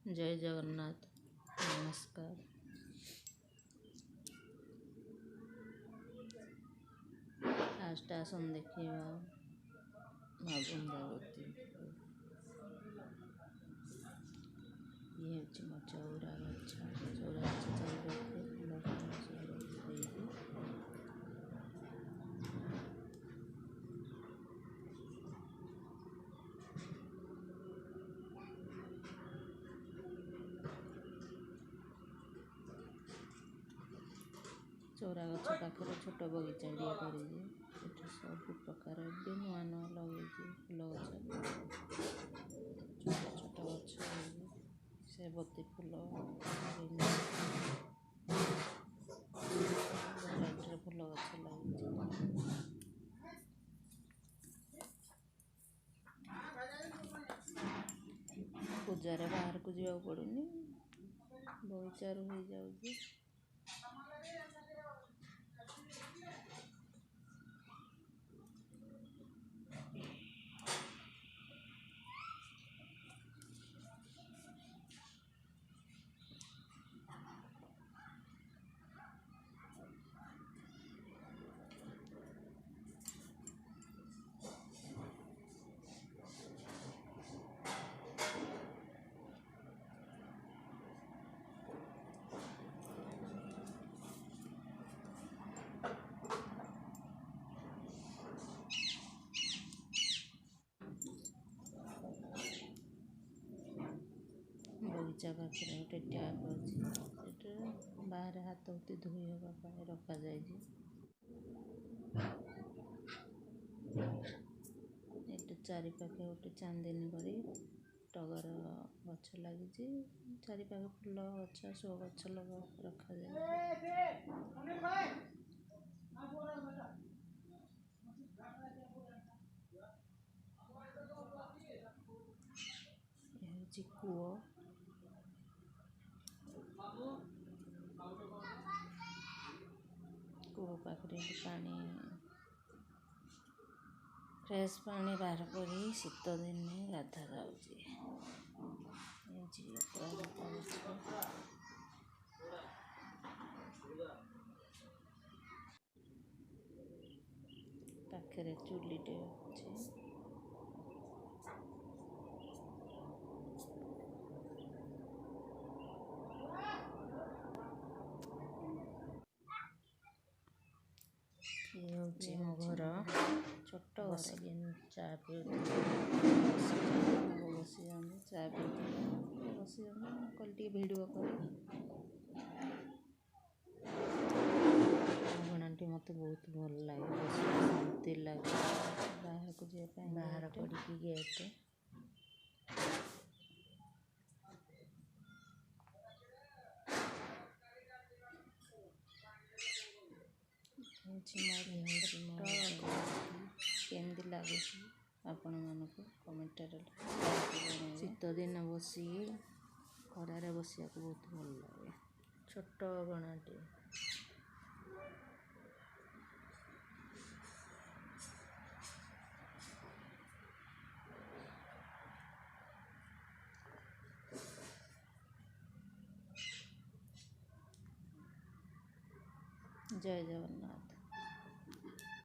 जय जगन्नाथ। नमस्कार। फास्ट आसन देखा माँ बृंदावती। ये हूँ मो चौरा गछ चारिपाखे चौरा गछ पाखे छोट बगीचा कर सब प्रकार भी नुआ नुआ लगे फूल गछ छोट छोट गछ सेबती फूल फूल गछ लगे पूजार बाहर को जावाक पड़ुनी बगीचा हो जाऊँगी। बगीचा पाखे गोटे टैप अच्छे बाहर हाथ उठी धोई हाँपाई रखा जाए। चारिपाखे गोटे चांदनी करी टगर गछ लगी चारिपाखे फूल गछ शो गछ रखा जाए। कूओ कूओ पाखे पानी फ्रेश पानी बाहर कर शीत दिन गाधा जाऊँगी। पाखे चुलीटे अच्छे ये मो घर छोट बसिक चा पी बस चा पी बस कल टे भिडियो कर अगणाटी मत बहुत भल लगे शांति लगे बाहर को जाए बाहर पड़ी गेट केमती लगे आपण मानक कमेंट शीत दिन बस खरारे बसिया बहुत भल लगे छोट अगणाटे। जय जगन्नाथ।